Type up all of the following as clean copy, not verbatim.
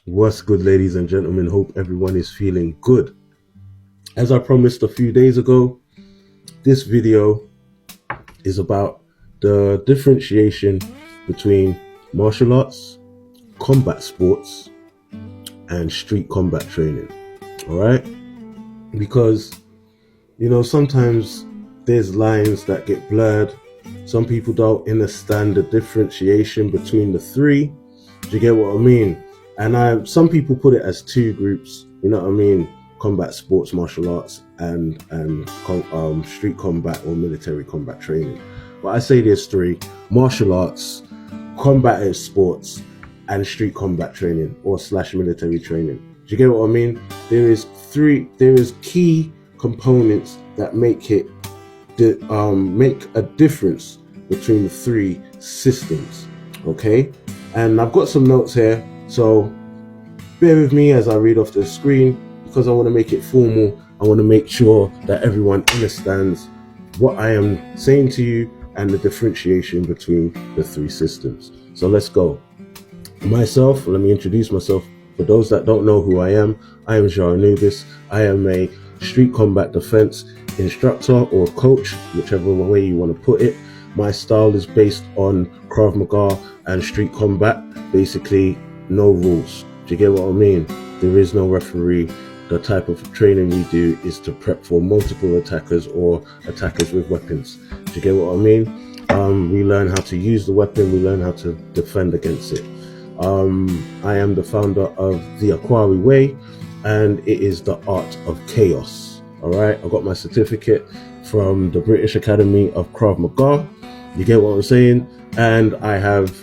What's good, ladies and gentlemen? Hope everyone is feeling good. As I promised a few days ago, this video is about the differentiation between martial arts, combat sports, and street combat training. All right? Because, sometimes there's lines that get blurred. Some people don't understand the differentiation between the three. Do you get what I mean? And some people put it as two groups, combat sports, martial arts, and street combat or military combat training. But I say there's three: martial arts, combative sports, and street combat training or / military training. Do you get what I mean? There is key components that make a difference between the three systems. Okay, and I've got some notes here, so bear with me as I read off the screen, because I want to make it formal. I want to make sure that everyone understands what I am saying to you and the differentiation between the three systems. So let's go. Myself, let me introduce myself. For those that don't know who I am João Anubis. I am a street combat defense instructor or coach, whichever way you want to put it. My style is based on Krav Maga and street combat. Basically, no rules. Do you get what I mean? There is no referee. The type of training we do is to prep for multiple attackers or attackers with weapons. Do you get what I mean? We learn how to use the weapon. We learn how to defend against it. I am the founder of the Akwari Way, and it is the art of chaos. All right, I got my certificate from the British Academy of Krav Maga. You get what I'm saying? And I have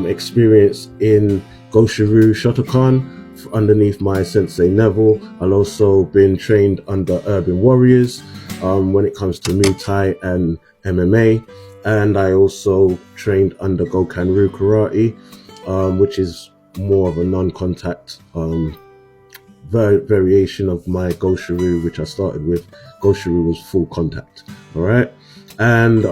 experience in Goshiru Shotokan underneath my sensei Neville. I've also been trained under Urban Warriors when it comes to Muay Thai and MMA, and I also trained under Gokan-Ryu Karate, which is more of a non-contact variation of my Goshiru, which I started with. Goshiru was full contact. All right, and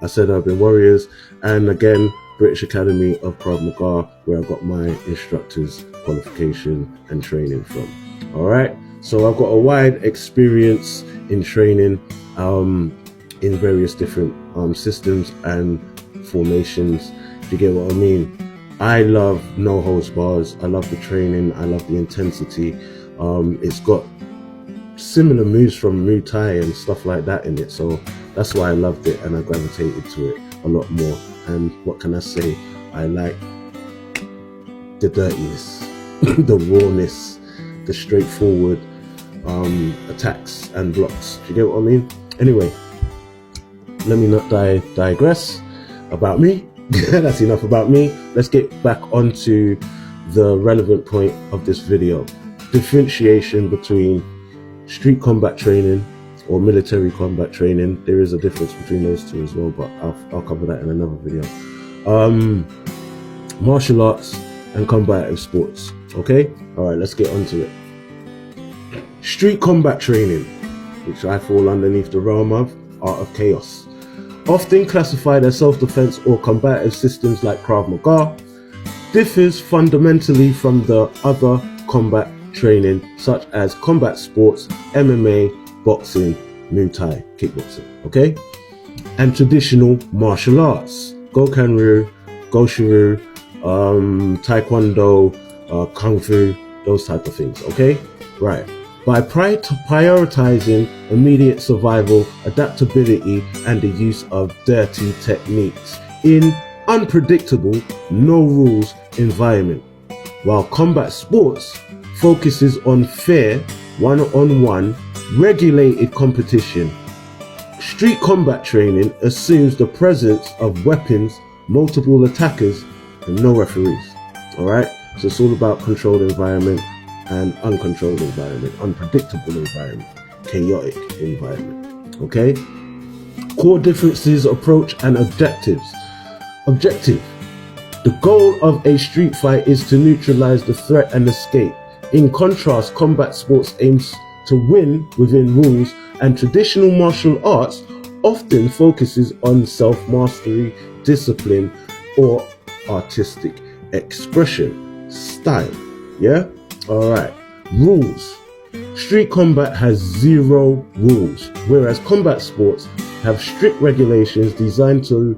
I said Urban Warriors, and again British Academy of Krav Maga, where I got my instructor's qualification and training from. All right, so I've got a wide experience in training in various different systems and formations. Do you get what I mean? I love no holds bars. I love the training. I love the intensity. It's got similar moves from Muay Thai and stuff like that in it, so that's why I loved it and I gravitated to it a lot more. And what can I say? I like the dirtiness, the rawness, the straightforward attacks and blocks. Do you get what I mean? Anyway, let me not digress about me. That's enough about me. Let's get back onto the relevant point of this video. Differentiation between street combat training or military combat training. There is a difference between those two as well, but I'll cover that in another video. Martial arts and combative sports. Okay, all right, let's get onto it. Street combat training, which I fall underneath the realm of art of chaos, often classified as self-defense or combative systems like Krav Maga, differs fundamentally from the other combat training such as combat sports, MMA, boxing, Muay Thai, kickboxing, okay? And traditional martial arts, Gokan-Ryu, Goshiru, Taekwondo, Kung Fu, those type of things, okay? Right. By prioritizing immediate survival, adaptability, and the use of dirty techniques in unpredictable, no rules environment, while combat sports focuses on fair, one-on-one, regulated competition. Street combat training assumes the presence of weapons, multiple attackers, and no referees. Alright? So it's all about controlled environment and uncontrolled environment, unpredictable environment, chaotic environment. Okay? Core differences, approach, and objectives. Objective. The goal of a street fight is to neutralize the threat and escape. In contrast, combat sports aims to win within rules, and traditional martial arts often focuses on self-mastery, discipline, or artistic expression, style. Yeah? Alright. Rules. Street combat has 0 rules, whereas combat sports have strict regulations designed to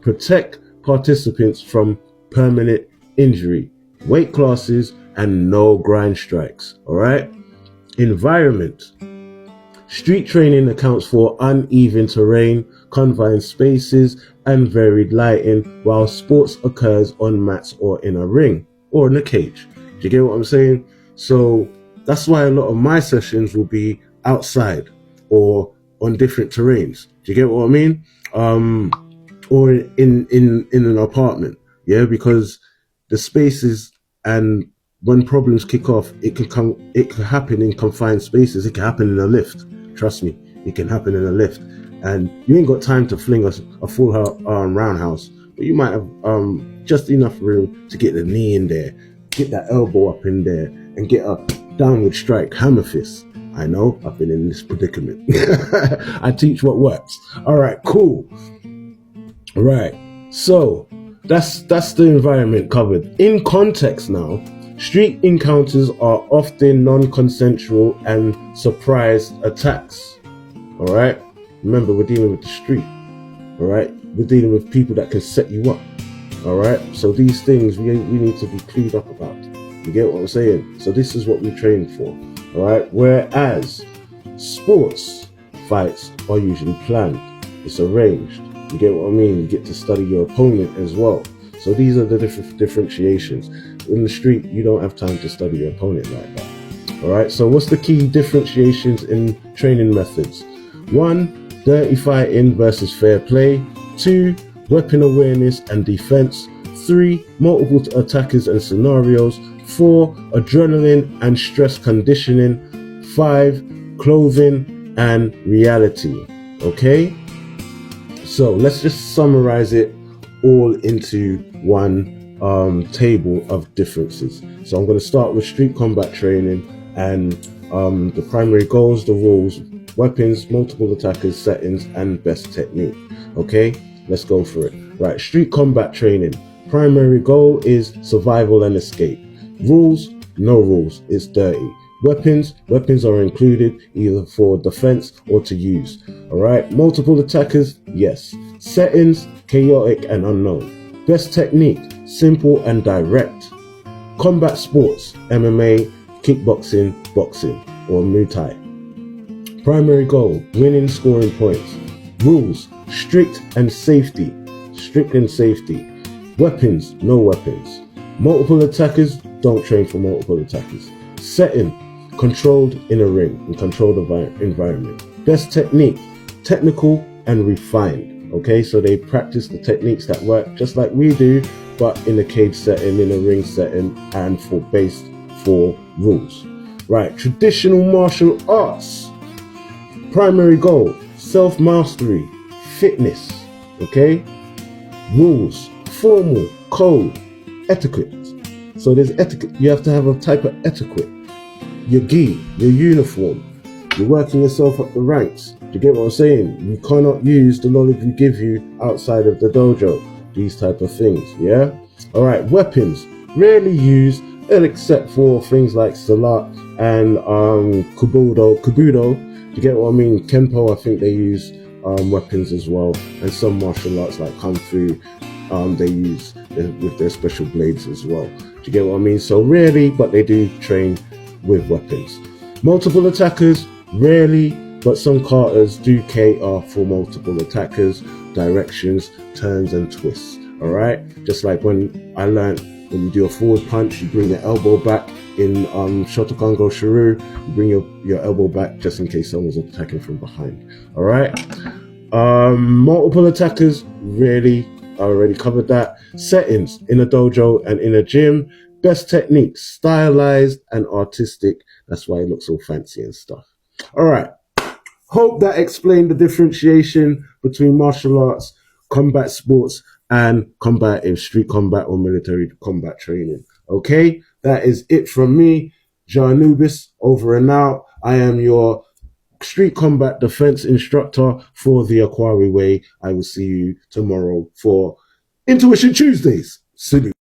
protect participants from permanent injury, weight classes, and no grind strikes. Alright? Environment. Street training accounts for uneven terrain, confined spaces, and varied lighting, while sports occurs on mats or in a ring or in a cage. Do you get what I'm saying? So that's why a lot of my sessions will be outside or on different terrains. Do you get what I mean? Or in an apartment. Yeah, because the spaces, and when problems kick off, it can happen in confined spaces. It can happen in a lift. Trust me, it can happen in a lift, and you ain't got time to fling a full roundhouse, but you might have just enough room to get the knee in there, get that elbow up in there, and get a downward strike hammer fist. I know, I've been in this predicament. I teach what works. All right, cool. All right, so that's the environment covered. In context now, street encounters are often non-consensual and surprise attacks. All right, remember, we're dealing with the street. All right, we're dealing with people that can set you up. All right, so these things we need to be clued up about. You get what I'm saying? So this is what we train for. All right, whereas sports fights are usually planned. It's arranged. You get what I mean? You get to study your opponent as well. So these are the differentiations. In the street, you don't have time to study your opponent like that. All right, so what's the key differentiations in training methods? 1, dirty fighting versus fair play. 2, weapon awareness and defense. 3, multiple attackers and scenarios. 4, adrenaline and stress conditioning. 5, clothing and reality. Okay? So let's just summarize it all into one table of differences. So I'm going to start with street combat training and the primary goals, the rules, weapons, multiple attackers, settings, and best technique. Okay, let's go for it. Right, street combat training. Primary goal is survival and escape. Rules, no rules, it's dirty. Weapons are included either for defense or to use. Alright, multiple attackers, yes. Settings, chaotic and unknown. Best technique, simple and direct. Combat sports, MMA, kickboxing, boxing, or Muay Thai. Primary goal, winning, scoring points. Rules, strict and safety. Strict and safety. Weapons, no weapons. Multiple attackers, don't train for multiple attackers. Setting, controlled in a ring, in controlled environment. Best technique, technical and refined. Okay, so they practice the techniques that work just like we do, but in a cage setting, in a ring setting, and based for rules. Right, traditional martial arts. Primary goal, self-mastery, fitness. Okay, rules, formal, code, etiquette. So there's etiquette. You have to have a type of etiquette. Your gi, your uniform. You're working yourself up the ranks. Do you get what I'm saying? You cannot use the knowledge we give you outside of the dojo. These type of things, yeah? Alright, weapons. Rarely used, except for things like salat and Kubudo. Do you get what I mean? Kenpo, I think they use weapons as well. And some martial arts like Kung Fu, they use with their special blades as well. Do you get what I mean? So rarely, but they do train with weapons. Multiple attackers, rarely, but some katas do cater for multiple attackers, directions, turns and twists. Alright? Just like when I learned when you do a forward punch, you bring your elbow back. In Shotokan Go Shuru, you bring your elbow back just in case someone's attacking from behind. Alright? Multiple attackers, rarely. I already covered that. Settings, in a dojo and in a gym. Best techniques, stylized and artistic. That's why it looks all fancy and stuff. All right. Hope that explained the differentiation between martial arts, combat sports, and combative street combat or military combat training. Okay, that is it from me, Janubis, over and out. I am your street combat defense instructor for the Aquari Way. I will see you tomorrow for Intuition Tuesdays. Salute.